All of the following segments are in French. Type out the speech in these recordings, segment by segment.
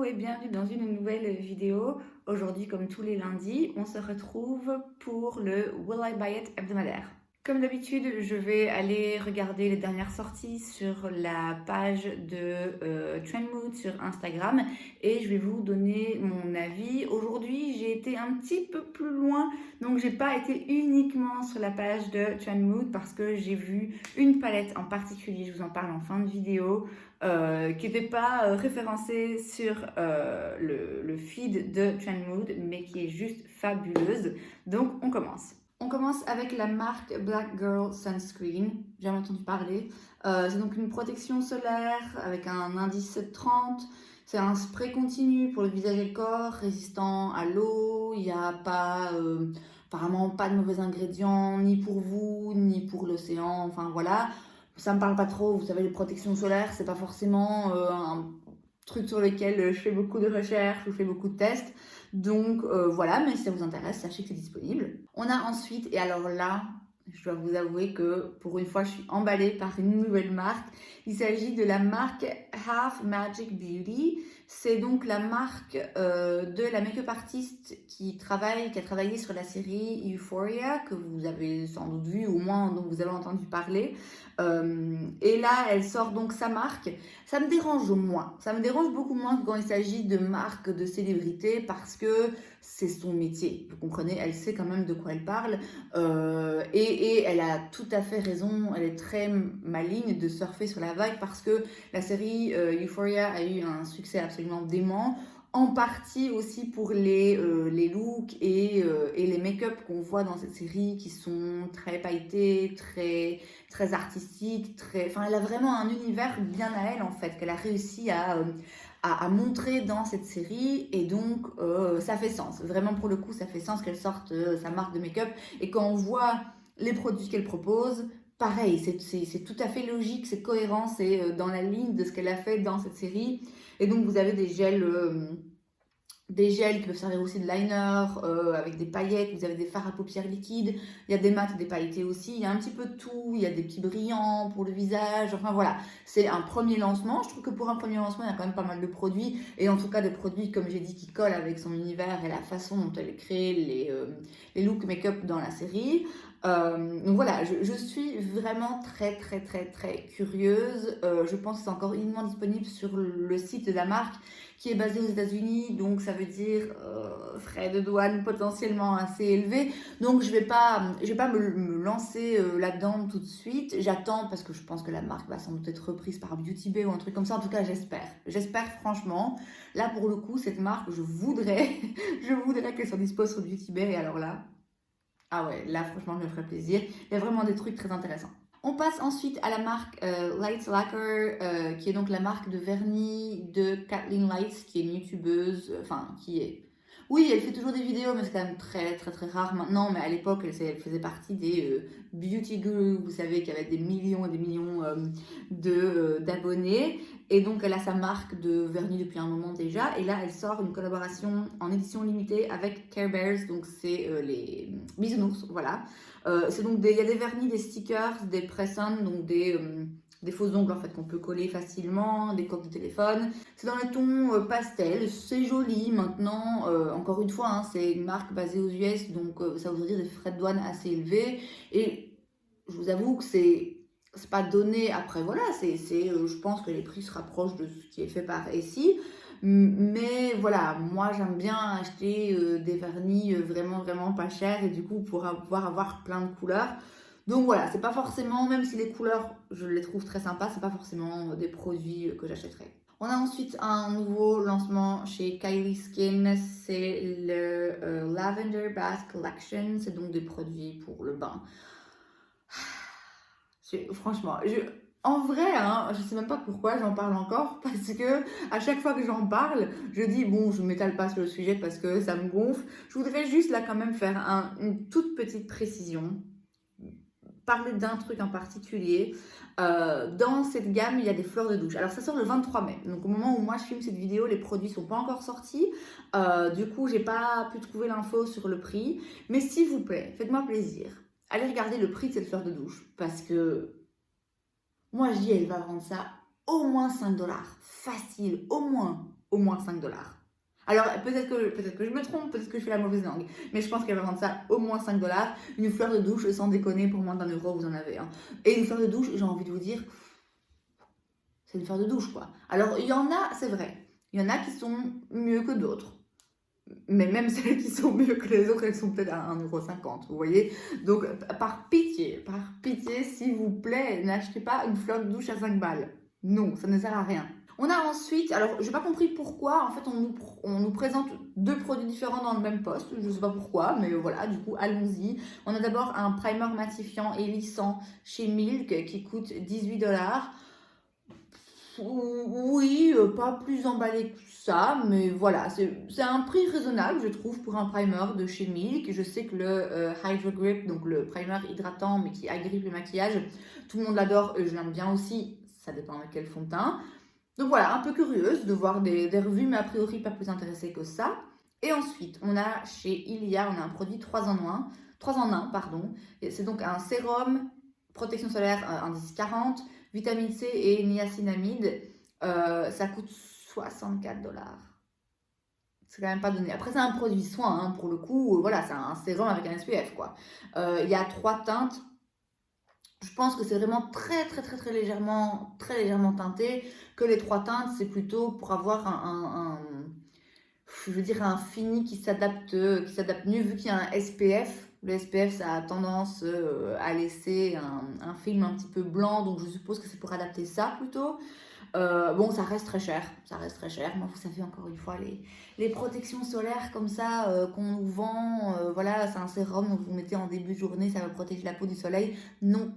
et bienvenue dans une nouvelle vidéo. Aujourd'hui, comme tous les lundis, on se retrouve pour le Will I Buy It hebdomadaire. Comme d'habitude, je vais aller regarder les dernières sorties sur la page de Trendmood sur Instagram et je vais vous donner mon avis. Aujourd'hui, j'ai été un petit peu plus loin, donc j'ai pas été uniquement sur la page de Trendmood parce que j'ai vu une palette en particulier, je vous en parle en fin de vidéo, qui n'était pas référencée sur le feed de Trendmood, mais qui est juste fabuleuse. Donc on commence. On commence avec la marque Black Girl Sunscreen, j'ai jamais entendu parler. C'est donc une protection solaire avec un indice 30. C'est un spray continu pour le visage et le corps, résistant à l'eau. Il n'y a pas, apparemment pas de mauvais ingrédients, ni pour vous, ni pour l'océan. Enfin voilà, ça me parle pas trop. Vous savez, les protections solaires, c'est pas forcément un truc sur lequel je fais beaucoup de recherches, je fais beaucoup de tests. Donc voilà, mais si ça vous intéresse, sachez que c'est disponible. On a ensuite, et alors là, je dois vous avouer que pour une fois, je suis emballée par une nouvelle marque. Il s'agit de la marque Half Magic Beauty. C'est donc la marque de la make-up artiste qui a travaillé sur la série Euphoria, que vous avez sans doute vu, au moins dont vous avez entendu parler. Et là, elle sort donc sa marque. Ça me dérange moins. Ça me dérange beaucoup moins que quand il s'agit de marques de célébrités parce que c'est son métier. Vous comprenez, elle sait quand même de quoi elle parle. Et elle a tout à fait raison. Elle est très maligne de surfer sur la vague parce que la série Euphoria a eu un succès absolument dément. En partie aussi pour les looks et les make-up qu'on voit dans cette série qui sont très pailletés, très artistique, enfin, elle a vraiment un univers bien à elle en fait, qu'elle a réussi à montrer dans cette série et donc ça fait sens. Vraiment pour le coup, ça fait sens qu'elle sorte sa marque de make-up et quand on voit les produits qu'elle propose, pareil, c'est tout à fait logique, c'est cohérent, c'est dans la ligne de ce qu'elle a fait dans cette série. Et donc vous avez des gels qui peuvent servir aussi de liner avec des paillettes, vous avez des fards à paupières liquides, il y a des mats et des pailletés aussi, il y a un petit peu de tout, il y a des petits brillants pour le visage, enfin voilà, c'est un premier lancement. Je trouve que pour un premier lancement, il y a quand même pas mal de produits, et en tout cas des produits, comme j'ai dit, qui collent avec son univers et la façon dont elle crée les looks make-up dans la série. Donc voilà, je suis vraiment très curieuse. Je pense que c'est encore uniquement disponible sur le site de la marque qui est basé aux États-Unis, donc ça veut dire frais de douane potentiellement assez élevés. Donc je vais pas me lancer là-dedans tout de suite. J'attends parce que je pense que la marque va sans doute être reprise par Beauty Bay ou un truc comme ça. En tout cas, j'espère. J'espère franchement. Là, pour le coup, cette marque, je voudrais, je voudrais qu'elle soit dispo sur Beauty Bay. Et alors là, ah ouais, là, franchement, je me ferait plaisir. Il y a vraiment des trucs très intéressants. On passe ensuite à la marque Lights Lacquer, qui est donc la marque de vernis de Kathleen Lights, qui est une youtubeuse, enfin, qui est... Oui, elle fait toujours des vidéos, mais c'est quand même très rare maintenant. Mais à l'époque, elle faisait partie des beauty gurus, vous savez, qui avaient des millions et des millions d'abonnés. Et donc, elle a sa marque de vernis depuis un moment déjà. Et là, elle sort une collaboration en édition limitée avec Care Bears, donc c'est les bisounours, voilà. C'est donc il y a des vernis, des stickers, des press-on, donc des faux ongles en fait qu'on peut coller facilement, des coques de téléphone. C'est dans le ton pastel, c'est joli maintenant. Encore une fois, hein, c'est une marque basée aux US, donc ça voudrait dire des frais de douane assez élevés. Et je vous avoue que c'est pas donné. Après voilà, je pense que les prix se rapprochent de ce qui est fait par ici. Mais voilà, moi j'aime bien acheter des vernis vraiment pas chers et du coup pour pouvoir avoir plein de couleurs. Donc voilà, c'est pas forcément, même si les couleurs je les trouve très sympas, c'est pas forcément des produits que j'achèterais. On a ensuite un nouveau lancement chez Kylie Skin, c'est le Lavender Bath Collection, c'est donc des produits pour le bain. Franchement, en vrai, hein, je sais même pas pourquoi j'en parle encore, parce que à chaque fois que j'en parle, je dis bon, je m'étale pas sur le sujet parce que ça me gonfle. Je voudrais juste là quand même faire une toute petite précision, parler d'un truc en particulier. Dans cette gamme, il y a des fleurs de douche. Alors ça sort le 23 mai, donc au moment où moi je filme cette vidéo, les produits sont pas encore sortis. Du coup, j'ai pas pu trouver l'info sur le prix, mais s'il vous plaît, faites-moi plaisir. Allez regarder le prix de cette fleur de douche, parce que moi, je dis, elle va vendre ça au moins 5 dollars. Facile, au moins. au moins 5 $. Alors peut-être que je me trompe, peut-être que je fais la mauvaise langue, mais je pense qu'elle va vendre ça au moins 5 $. Une fleur de douche, sans déconner, pour moins d'1 € vous en avez. Hein. Et une fleur de douche, j'ai envie de vous dire, c'est une fleur de douche quoi. Alors il y en a, c'est vrai, il y en a qui sont mieux que d'autres. Mais même celles qui sont mieux que les autres, elles sont peut-être à 1,50 €, vous voyez. Donc, par pitié, s'il vous plaît, n'achetez pas une fleur de douche à 5 balles. Non, ça ne sert à rien. On a ensuite, alors je n'ai pas compris pourquoi, en fait on nous présente 2 produits différents dans le même poste, je ne sais pas pourquoi, mais voilà, du coup allons-y. On a d'abord un primer matifiant et lissant chez Milk qui coûte 18 $. Oui, pas plus emballé que ça, mais voilà, c'est un prix raisonnable, je trouve, pour un primer de chez Milk. Je sais que le Hydro Grip, donc le primer hydratant, mais qui agrippe le maquillage, tout le monde l'adore, je l'aime bien aussi, ça dépend de quel fond de teint. Donc voilà, un peu curieuse de voir des revues, mais a priori pas plus intéressée que ça. Et ensuite, on a chez Ilia, on a un produit 3 en 1, 3 en 1, pardon. C'est donc un sérum, protection solaire indice 40, vitamine C et niacinamide. Ça coûte 64 $. C'est quand même pas donné. Après, c'est un produit soin, hein, pour le coup. Voilà, c'est un sérum avec un SPF, quoi. Il y a 3 teintes. Je pense que c'est vraiment très légèrement teinté. Que les 3 teintes, c'est plutôt pour avoir je veux dire, un fini qui s'adapte mieux vu qu'il y a un SPF. Le SPF, ça a tendance à laisser un film un petit peu blanc, donc je suppose que c'est pour adapter ça plutôt. Bon, ça reste très cher. Moi, vous savez, encore une fois, les protections solaires comme ça qu'on nous vend, voilà, c'est un sérum que vous mettez en début de journée, ça va protéger la peau du soleil. Non.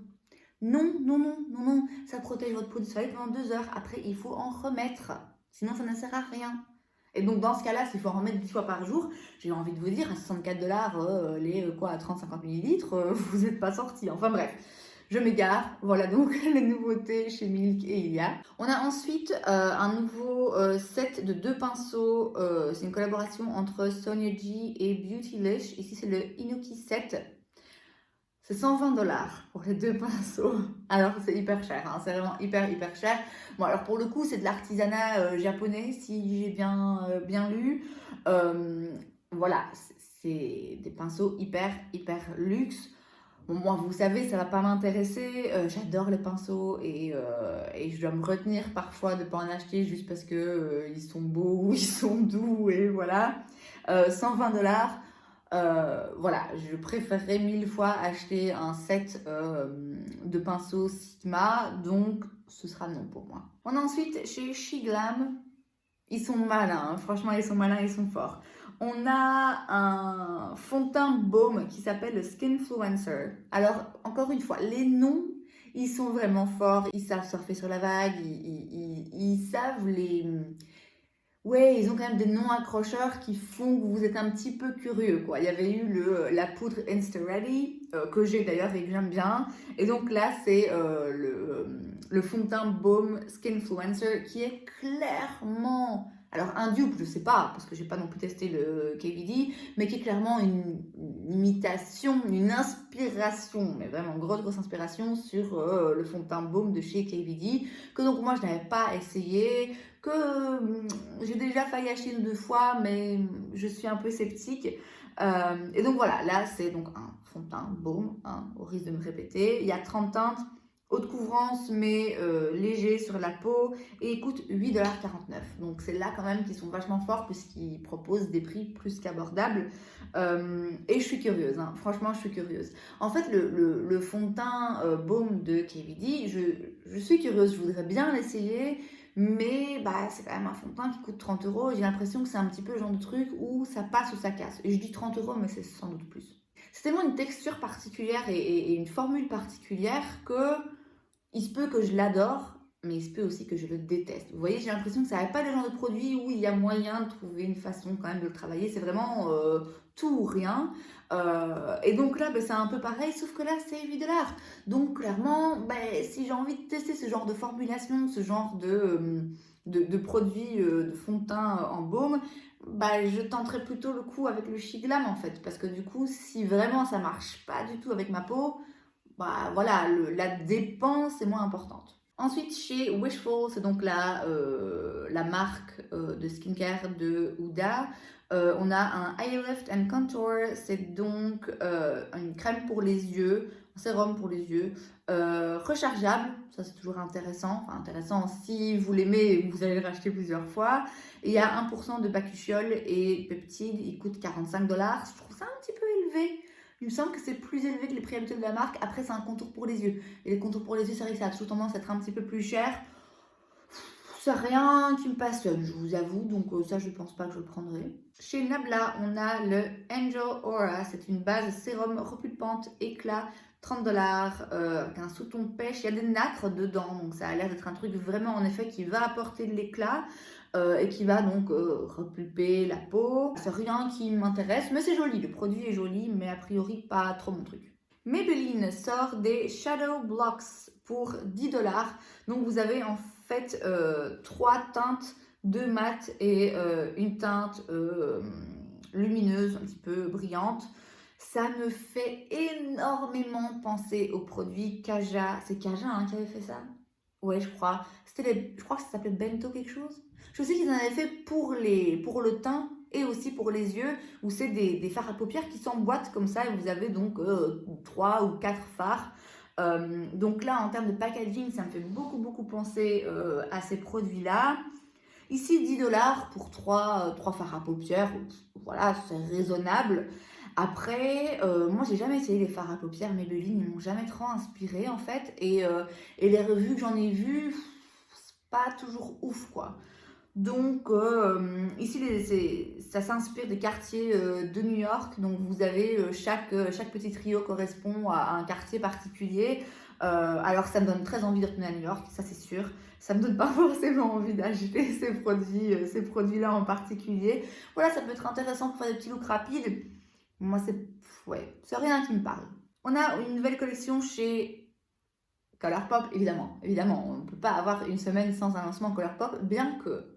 Ça protège votre peau du soleil pendant 2 heures. Après, il faut en remettre. Sinon, ça ne sert à rien. Et donc, dans ce cas-là, s'il faut en remettre 10 fois par jour, j'ai envie de vous dire, à 64 $, les quoi, à 30-50 millilitres, vous n'êtes pas sortis. Enfin bref, je m'égare. Voilà donc les nouveautés chez Milk et Ilia. On a ensuite un nouveau set de 2 pinceaux. C'est une collaboration entre Sonia G et Beautylish. Ici, c'est le Inuki Set. C'est 120 $ pour les 2 pinceaux. Alors c'est hyper cher, hein, c'est vraiment hyper cher. Bon alors pour le coup c'est de l'artisanat japonais si j'ai bien lu. Voilà, c'est des pinceaux hyper luxe. Bon, moi vous savez ça va pas m'intéresser, j'adore les pinceaux et je dois me retenir parfois de pas en acheter juste parce que ils sont beaux ou ils sont doux et voilà. 120 $. Voilà, je préférerais 1000 fois acheter un set de pinceaux Sigma, donc ce sera non pour moi. On a ensuite chez Shiglam, ils sont malins, hein. Franchement ils sont malins, ils sont forts. On a un fond de teint baume qui s'appelle le Skinfluencer. Alors encore une fois, les noms, ils sont vraiment forts, ils savent surfer sur la vague, ils savent les... Ouais, ils ont quand même des noms accrocheurs qui font que vous êtes un petit peu curieux, quoi. Il y avait eu la poudre Insta Ready, que j'ai d'ailleurs et que j'aime bien. Et donc là, c'est le fond de teint Baume Skinfluencer qui est clairement... Alors un dupe, je sais pas, parce que j'ai pas non plus testé le KVD, mais qui est clairement une imitation, une inspiration, mais vraiment grosse inspiration sur le fond de teint Baume de chez KVD, que donc moi je n'avais pas essayé, que j'ai déjà failli acheter 1 ou 2 fois, mais je suis un peu sceptique. Et donc voilà, là c'est donc un fond de teint Baume, hein, au risque de me répéter. Il y a 30 teintes, haute couvrance mais léger sur la peau et il coûte 8,49 $. Donc c'est là quand même qu'ils sont vachement forts puisqu'ils proposent des prix plus qu'abordables. Et je suis curieuse, hein. Franchement je suis curieuse. En fait le fond de teint Baume de KVD, je suis curieuse, je voudrais bien l'essayer. Mais bah, c'est quand même un fond de teint qui coûte 30 €. J'ai l'impression que c'est un petit peu le genre de truc où ça passe ou ça casse. Et je dis 30 €, mais c'est sans doute plus. C'est tellement une texture particulière et une formule particulière que il se peut que je l'adore, mais il se peut aussi que je le déteste. Vous voyez, j'ai l'impression que ça n'est pas le genre de produit où il y a moyen de trouver une façon quand même de le travailler. C'est vraiment tout ou rien. Et donc là, c'est un peu pareil, sauf que là, c'est 8 $. Donc clairement, si j'ai envie de tester ce genre de formulation, ce genre de produit de fond de teint en baume, je tenterai plutôt le coup avec le Shiglam en fait. Parce que du coup, si vraiment ça marche pas du tout avec ma peau, voilà, la dépense est moins importante. Ensuite, chez Wishful, c'est donc la marque de skincare de Huda. On a un Eye Lift and Contour, c'est donc une crème pour les yeux, un sérum pour les yeux, rechargeable, ça c'est toujours intéressant. Enfin, intéressant, si vous l'aimez, vous allez le racheter plusieurs fois. Et il y a 1% de bakuchiol et peptides, il coûte 45 $. Je trouve ça un petit peu élevé. Il me semble que c'est plus élevé que les prix habituels de la marque. Après, c'est un contour pour les yeux. Et les contours pour les yeux, c'est vrai que ça a toujours tendance à être un petit peu plus cher. C'est rien qui me passionne, je vous avoue. Donc ça, je ne pense pas que je le prendrai. Chez Nabla, on a le Angel Aura. C'est une base sérum repulpante éclat. 30 $, avec un sous-ton pêche. Il y a des nacres dedans, donc ça a l'air d'être un truc vraiment, en effet, qui va apporter de l'éclat. Et qui va donc repulper la peau. C'est rien qui m'intéresse, mais c'est joli. Le produit est joli, mais a priori pas trop mon truc. Maybelline sort des Shadow Blocks pour 10 $. Donc vous avez en fait 3 teintes, 2 mat et une teinte lumineuse, un petit peu brillante. Ça me fait énormément penser au produit Kaja. C'est Kaja qui avait fait ça? Ouais, je crois. Je crois que ça s'appelait Bento quelque chose. Je sais qu'ils en avaient fait pour le teint et aussi pour les yeux, où c'est des fards à paupières qui s'emboîtent comme ça, et vous avez donc 3 ou 4 fards. Donc là, en termes de packaging, ça me fait beaucoup penser à ces produits-là. Ici, 10 $ pour 3 fards à paupières. Voilà, c'est raisonnable. Après, moi, j'ai jamais essayé les fards à paupières Maybelline, ils m'ont jamais trop inspiré en fait. Et les revues que j'en ai vues, c'est pas toujours ouf quoi. Donc ici, ça s'inspire des quartiers de New York. Donc vous avez chaque petit trio correspond à un quartier particulier. Alors ça me donne très envie de retourner à New York, ça c'est sûr. Ça me donne pas forcément envie d'acheter ces produits-là en particulier. Voilà, ça peut être intéressant pour faire des petits looks rapides. Moi, c'est rien qui me parle. On a une nouvelle collection chez Colourpop, évidemment. Évidemment, on ne peut pas avoir une semaine sans un lancement Colourpop, bien que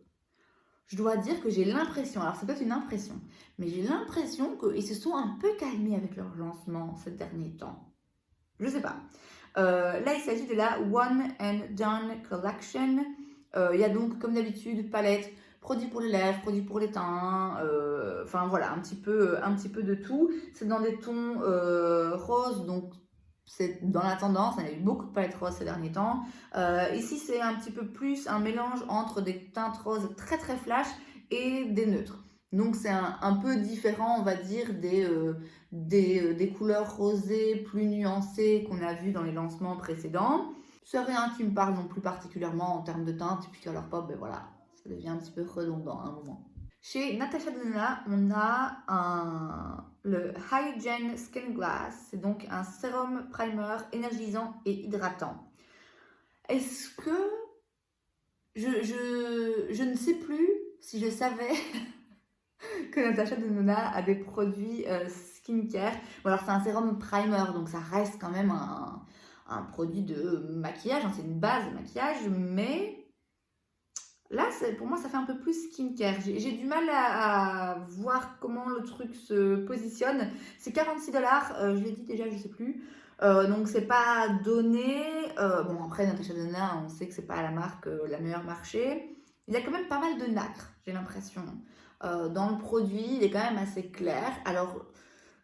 je dois dire que j'ai l'impression, alors c'est peut-être une impression, mais j'ai l'impression qu'ils se sont un peu calmés avec leur lancement ces derniers temps. Je sais pas. Là, il s'agit de la One and Done Collection. Il y a donc, comme d'habitude, palette, produits pour les lèvres, produits pour les teints, enfin voilà, un petit peu de tout. C'est dans des tons roses, donc c'est dans la tendance. On a eu beaucoup de palettes roses ces derniers temps. Ici, c'est un petit peu plus un mélange entre des teintes roses très flash et des neutres. Donc c'est un peu différent, on va dire, des couleurs rosées plus nuancées qu'on a vues dans les lancements précédents. C'est rien qui me parle non plus particulièrement en termes de teinte, et puis Colourpop, ben voilà, ça devient un petit peu redondant à un moment. Chez Natasha Denona, on a le Hygiene Skin Glass, c'est donc un sérum primer énergisant et hydratant. Est-ce que je ne sais plus si je savais que Natasha Denona a des produits skincare. Bon, alors c'est un sérum primer, donc ça reste quand même un produit de maquillage, c'est une base de maquillage, mais là, pour moi, ça fait un peu plus skincare. J'ai du mal à voir comment le truc se positionne. C'est 46 $, je l'ai dit déjà, je sais plus. Donc, c'est pas donné. Bon, après, Natasha Denona, on sait que c'est pas la marque la meilleure marché. Il y a quand même pas mal de nacre, j'ai l'impression. Dans le produit, il est quand même assez clair. Alors,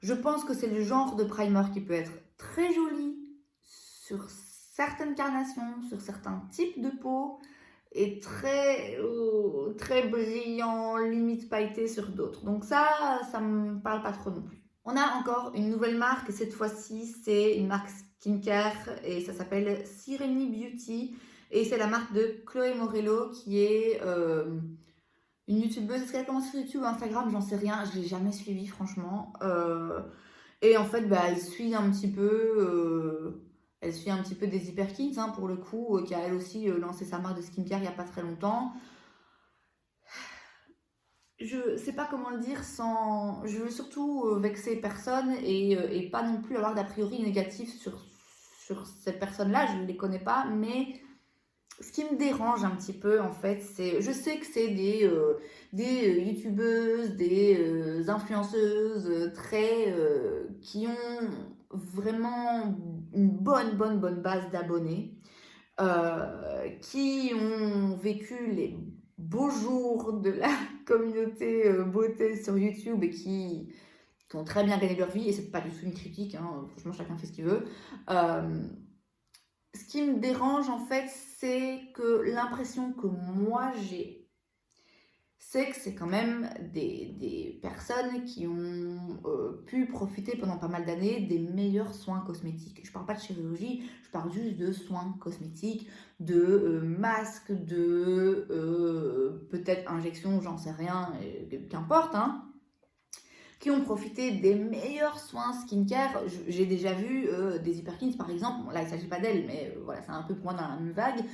je pense que c'est le genre de primer qui peut être très joli sur certaines carnations, sur certains types de peau, et très brillant, limite pailleté sur d'autres. Donc ça me parle pas trop non plus. On a encore une nouvelle marque, cette fois-ci c'est une marque skincare et ça s'appelle Sireni Beauty et c'est la marque de Chloé Morello qui est une youtubeuse. Est-ce qu'elle commence sur YouTube ou Instagram? J'en sais rien, je l'ai jamais suivie franchement. Et en fait, elle suit un petit peu... Elle suit un petit peu des Hyperkins, pour le coup, qui a elle aussi lancé sa marque de skincare il n'y a pas très longtemps. Je sais pas comment le dire sans... Je veux surtout vexer personne et pas non plus avoir d'a priori négatif sur cette personne-là. Je ne les connais pas, mais ce qui me dérange un petit peu, en fait, c'est... Je sais que c'est des youtubeuses, des influenceuses qui ont vraiment une bonne base d'abonnés. qui ont vécu les beaux jours de la communauté beauté sur YouTube et qui ont très bien gagné leur vie, et c'est pas du tout une critique, hein, franchement chacun fait ce qu'il veut. Ce qui me dérange en fait, c'est que l'impression que moi j'ai, c'est que c'est quand même des personnes qui ont pu profiter pendant pas mal d'années des meilleurs soins cosmétiques. Je parle pas de chirurgie, je parle juste de soins cosmétiques, de masques, de peut-être injections, j'en sais rien, qu'importe, hein, qui ont profité des meilleurs soins skincare. J'ai déjà vu des Hyperkins par exemple, bon, là il ne s'agit pas d'elle, mais voilà, c'est un peu pour moi dans la même vague,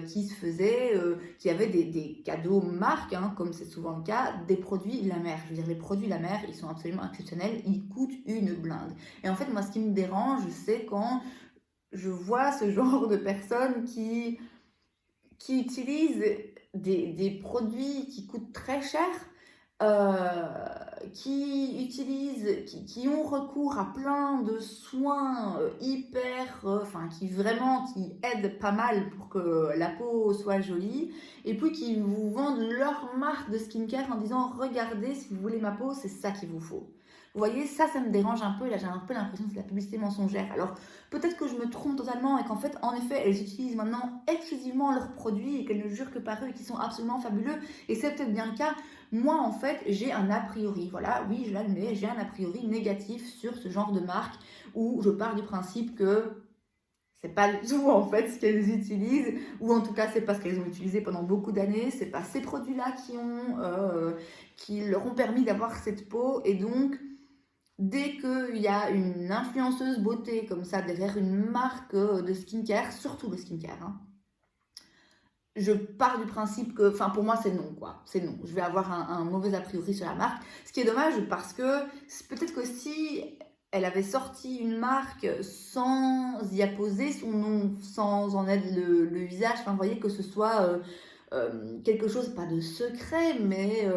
qui se faisaient, qui avaient des cadeaux marques, hein, comme c'est souvent le cas, des produits La Mer. Je veux dire, les produits La Mer, ils sont absolument exceptionnels, ils coûtent une blinde. Et en fait, moi, ce qui me dérange, c'est quand je vois ce genre de personnes qui utilisent des produits qui coûtent très cher, qui ont recours à plein de soins qui aident pas mal pour que la peau soit jolie, et puis qui vous vendent leur marque de skincare en disant regardez, si vous voulez ma peau, c'est ça qu'il vous faut. Vous voyez, ça me dérange un peu, là j'ai un peu l'impression que c'est de la publicité mensongère. Alors peut-être que je me trompe totalement et qu'en fait, en effet, elles utilisent maintenant exclusivement leurs produits et qu'elles ne jurent que par eux et qu'ils sont absolument fabuleux, et c'est peut-être bien le cas. Moi, en fait, j'ai un a priori, voilà, oui, je l'admets, j'ai un a priori négatif sur ce genre de marque où je pars du principe que c'est pas du tout en fait ce qu'elles utilisent, ou en tout cas c'est pas ce qu'elles ont utilisé pendant beaucoup d'années, c'est pas ces produits-là qui leur ont permis d'avoir cette peau, et donc dès qu'il y a une influenceuse beauté comme ça derrière une marque de skincare, surtout le skincare, hein, je pars du principe que, enfin pour moi c'est non quoi, c'est non. Je vais avoir un mauvais a priori sur la marque, ce qui est dommage parce que peut-être que si elle avait sorti une marque sans y apposer son nom, sans en être le visage, enfin vous voyez, que ce soit quelque chose, pas de secret, mais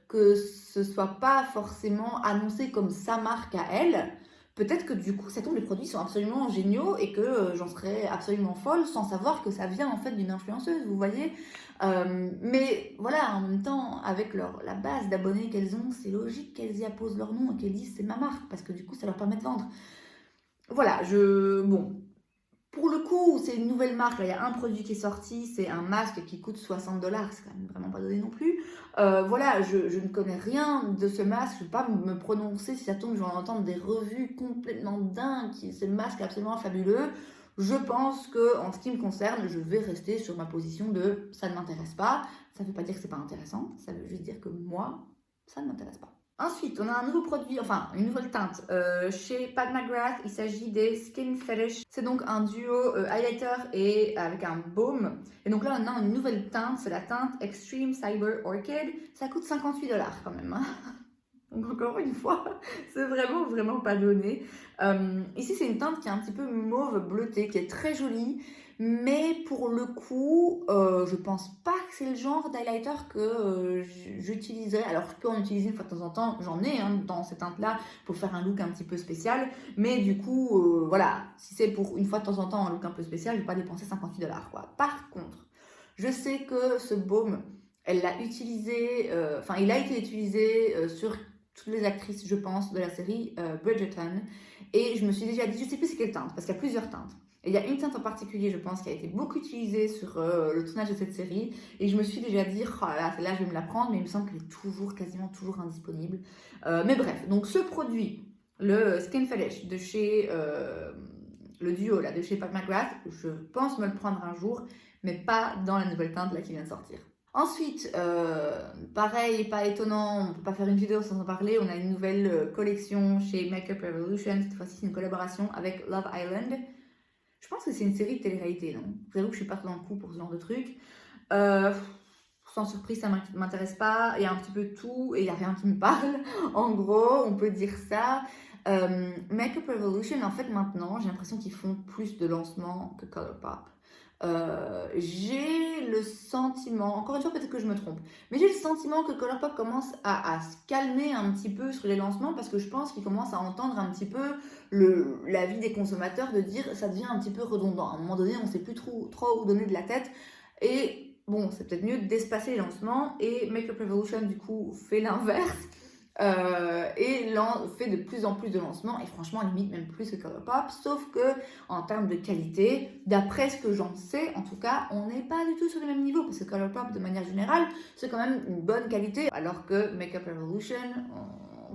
que ce soit pas forcément annoncé comme sa marque à elle, peut-être que du coup, ça tombe, les produits sont absolument géniaux et que j'en serais absolument folle sans savoir que ça vient en fait d'une influenceuse, vous voyez. Mais voilà, en même temps, avec la base d'abonnés qu'elles ont, c'est logique qu'elles y apposent leur nom et qu'elles disent c'est ma marque, parce que du coup, ça leur permet de vendre. Voilà, bon. Pour le coup, c'est une nouvelle marque. Là, il y a un produit qui est sorti, c'est un masque qui coûte 60 $. C'est quand même vraiment pas donné non plus. Voilà, je ne connais rien de ce masque. Je ne vais pas me prononcer. Si ça tombe, je vais en entendre des revues complètement dingues. Ce masque est absolument fabuleux. Je pense que, en ce qui me concerne, je vais rester sur ma position de ça ne m'intéresse pas. Ça ne veut pas dire que c'est pas intéressant. Ça veut juste dire que moi, ça ne m'intéresse pas. Ensuite, on a un nouveau produit, enfin une nouvelle teinte chez Pat McGrath. Il s'agit des Skin Fetish. C'est donc un duo highlighter et avec un baume. Et donc là, on a une nouvelle teinte, c'est la teinte Extreme Cyber Orchid. Ça coûte 58 $ quand même, hein. Donc encore une fois, c'est vraiment pas donné. Ici, c'est une teinte qui est un petit peu mauve bleuté, qui est très jolie. Mais pour le coup, je pense pas que c'est le genre d'highlighter que j'utiliserais. Alors, je peux en utiliser une fois de temps en temps, j'en ai hein, dans cette teinte-là pour faire un look un petit peu spécial. Mais du coup, voilà, si c'est pour une fois de temps en temps un look un peu spécial, je vais pas dépenser 58 $ quoi. Par contre, je sais que ce baume, elle l'a utilisé, il a été utilisé sur toutes les actrices, je pense, de la série Bridgerton. Et je me suis déjà dit, je sais plus c'est quelle teinte, parce qu'il y a plusieurs teintes. Et il y a une teinte en particulier, je pense, qui a été beaucoup utilisée sur le tournage de cette série. Et je me suis déjà dit, oh là, celle-là, je vais me la prendre, mais il me semble qu'elle est quasiment toujours indisponible. Mais bref, donc ce produit, le Skin Fetish de chez le duo là, de chez Pat McGrath, je pense me le prendre un jour, mais pas dans la nouvelle teinte là qui vient de sortir. Ensuite, pareil, pas étonnant, on ne peut pas faire une vidéo sans en parler, on a une nouvelle collection chez Makeup Revolution. Cette fois-ci, c'est une collaboration avec Love Island. Je pense que c'est une série de télé-réalité, non? J'avoue que je suis pas trop dans le coup pour ce genre de truc. Sans surprise, ça m'intéresse pas. Il y a un petit peu de tout et il n'y a rien qui me parle. En gros, on peut dire ça. Makeup Revolution, en fait, maintenant, j'ai l'impression qu'ils font plus de lancements que Colourpop. J'ai le sentiment, encore une fois peut-être que je me trompe, mais j'ai le sentiment que Colourpop commence à se calmer un petit peu sur les lancements parce que je pense qu'ils commencent à entendre un petit peu l'avis des consommateurs de dire ça devient un petit peu redondant. À un moment donné, on ne sait plus trop où donner de la tête et bon, c'est peut-être mieux d'espacer les lancements et Makeup Revolution du coup fait l'inverse. Et fait de plus en plus de lancements et franchement limite même plus que Colourpop, sauf que en termes de qualité, d'après ce que j'en sais en tout cas, on n'est pas du tout sur le même niveau parce que Colourpop de manière générale c'est quand même une bonne qualité alors que Makeup Revolution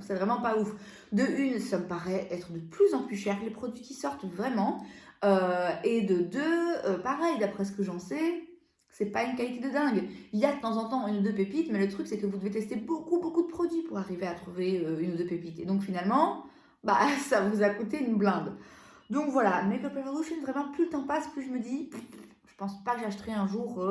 c'est vraiment pas ouf. De une, ça me paraît être de plus en plus cher les produits qui sortent vraiment, et de deux, pareil d'après ce que j'en sais, c'est pas une qualité de dingue. Il y a de temps en temps une ou deux pépites, mais le truc c'est que vous devez tester beaucoup de produits pour arriver à trouver une ou deux pépites. Et donc finalement, bah ça vous a coûté une blinde. Donc voilà, Makeup Revolution, vraiment plus le temps passe, plus je me dis, je pense pas que j'achèterai un jour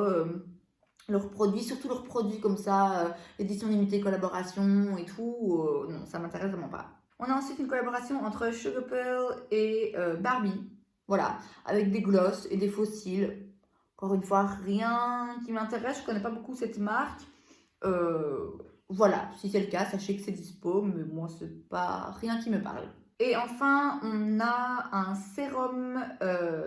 leurs produits, surtout leurs produits comme ça, édition limitée, collaboration et tout. Non, ça m'intéresse vraiment pas. On a ensuite une collaboration entre Sugar Pearl et Barbie. Voilà, avec des glosses et des fossiles. Encore une fois, rien qui m'intéresse, je connais pas beaucoup cette marque. Voilà, si c'est le cas, sachez que c'est dispo, mais moi, c'est pas rien qui me parle. Et enfin, on a un sérum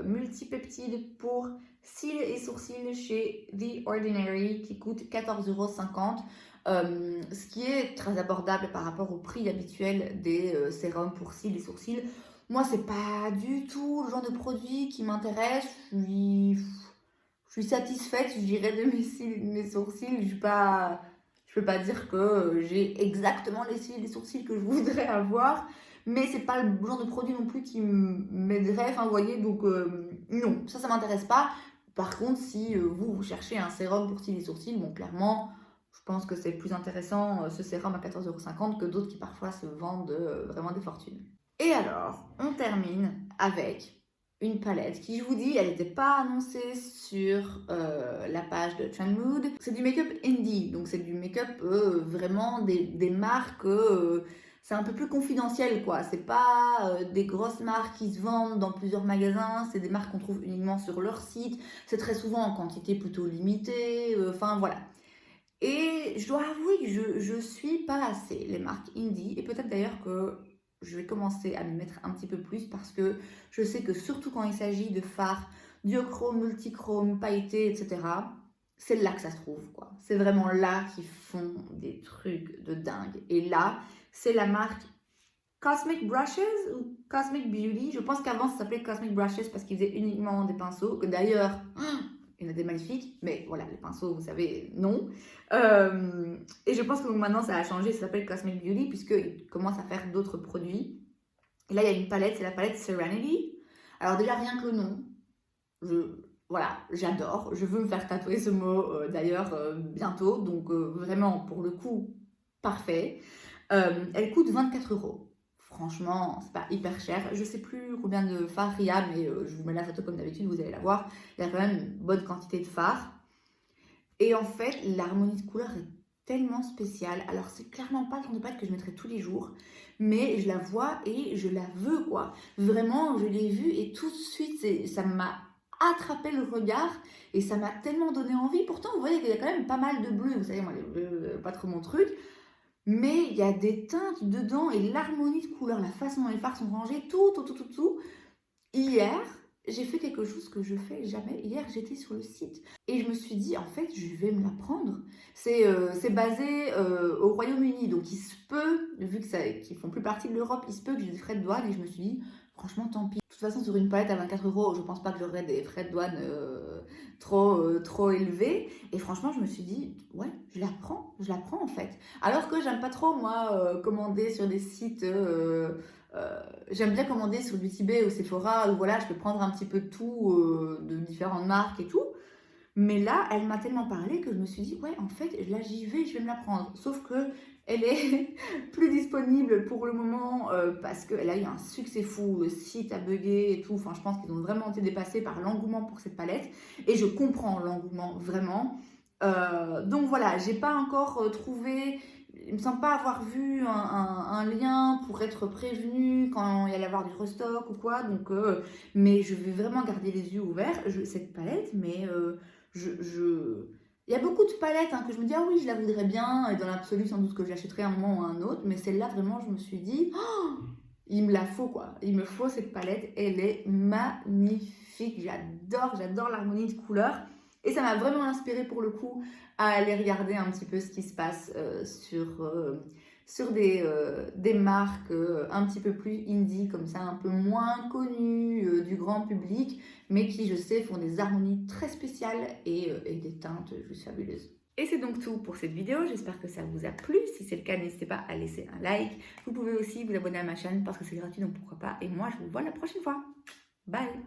multipeptide pour cils et sourcils chez The Ordinary qui coûte 14,50 €, ce qui est très abordable par rapport au prix habituel des sérums pour cils et sourcils. Moi, c'est pas du tout le genre de produit qui m'intéresse. Je suis satisfaite, je dirais, de mes cils et de mes sourcils. Je peux pas dire que j'ai exactement les cils et les sourcils que je voudrais avoir, mais c'est pas le genre de produit non plus qui m'aiderait. Enfin, vous voyez, donc non, ça m'intéresse pas. Par contre, si vous cherchez un sérum pour cils et sourcils, bon, clairement, je pense que c'est plus intéressant ce sérum à 14,50 € que d'autres qui parfois se vendent vraiment des fortunes. Et alors, on termine avec une palette qui, je vous dis, elle n'était pas annoncée sur la page de Trendmood. C'est du make-up indie, donc c'est du make-up vraiment des marques, c'est un peu plus confidentiel quoi. C'est pas des grosses marques qui se vendent dans plusieurs magasins, c'est des marques qu'on trouve uniquement sur leur site. C'est très souvent en quantité plutôt limitée, enfin voilà. Et je dois avouer que je suis pas assez les marques indie, et peut-être d'ailleurs que je vais commencer à m'y mettre un petit peu plus parce que je sais que surtout quand il s'agit de fards duochrome, multichrome, pailletés, etc., c'est là que ça se trouve, quoi. C'est vraiment là qu'ils font des trucs de dingue. Et là, c'est la marque Cosmic Brushes ou Cosmic Beauty. Je pense qu'avant, ça s'appelait Cosmic Brushes parce qu'ils faisaient uniquement des pinceaux, que d'ailleurs, il y en a des magnifiques, mais voilà, les pinceaux, vous savez, non. Et je pense que maintenant, ça a changé, ça s'appelle Cosmic Beauty, puisqu'ils commencent à faire d'autres produits. Et là, il y a une palette, c'est la palette Serenity. Alors déjà, rien que le nom, voilà, j'adore. Je veux me faire tatouer ce mot, d'ailleurs, bientôt. Donc, vraiment, pour le coup, parfait. Elle coûte 24 €. Franchement, c'est pas hyper cher. Je sais plus combien de fards il y a, mais je vous mets la photo comme d'habitude, vous allez la voir. Il y a quand même une bonne quantité de fards. Et en fait, l'harmonie de couleurs est tellement spéciale. Alors, c'est clairement pas le genre de palette que je mettrais tous les jours, mais je la vois et je la veux, quoi. Vraiment, je l'ai vue et tout de suite, ça m'a attrapé le regard et ça m'a tellement donné envie. Pourtant, vous voyez qu'il y a quand même pas mal de bleus. Vous savez, moi, les bleus, pas trop mon truc. Mais il y a des teintes dedans et l'harmonie de couleurs, la façon dont les fards sont rangés, tout. Hier, j'ai fait quelque chose que je fais jamais. Hier, j'étais sur le site et je me suis dit, en fait, je vais me la prendre. C'est basé au Royaume-Uni, donc il se peut, vu qu'ils font plus partie de l'Europe, il se peut que j'ai des frais de douane et je me suis dit, franchement, tant pis. De toute façon, sur une palette à 24 €, je pense pas que j'aurai des frais de douane trop élevés. Et franchement, je me suis dit, ouais, je la prends en fait. Alors que j'aime pas trop, moi, commander sur des sites. J'aime bien commander sur Beauty Bay ou Sephora où voilà, je peux prendre un petit peu de tout, de différentes marques et tout. Mais là, elle m'a tellement parlé que je me suis dit, ouais, en fait, là, j'y vais, je vais me la prendre. Sauf que elle est plus disponible pour le moment parce qu'elle a eu un succès fou, le site a bugué et tout. Enfin, je pense qu'ils ont vraiment été dépassés par l'engouement pour cette palette. Et je comprends l'engouement, vraiment. Donc voilà, j'ai pas encore trouvé, il me semble pas avoir vu un lien pour être prévenu quand il y allait avoir du restock ou quoi. Donc, mais je vais vraiment garder les yeux ouverts. Cette palette, mais il y a beaucoup de palettes hein, que je me dis, ah oui, je la voudrais bien. Et dans l'absolu, sans doute que je l'achèterai un moment ou un autre. Mais celle-là, vraiment, je me suis dit, oh, il me la faut quoi. Il me faut cette palette. Elle est magnifique. J'adore l'harmonie de couleurs. Et ça m'a vraiment inspiré pour le coup à aller regarder un petit peu ce qui se passe sur des marques un petit peu plus indie, comme ça, un peu moins connues du grand public, mais qui, je sais, font des harmonies très spéciales et des teintes juste fabuleuses. Et c'est donc tout pour cette vidéo, j'espère que ça vous a plu. Si c'est le cas, n'hésitez pas à laisser un like. Vous pouvez aussi vous abonner à ma chaîne parce que c'est gratuit, donc pourquoi pas. Et moi, je vous vois la prochaine fois. Bye!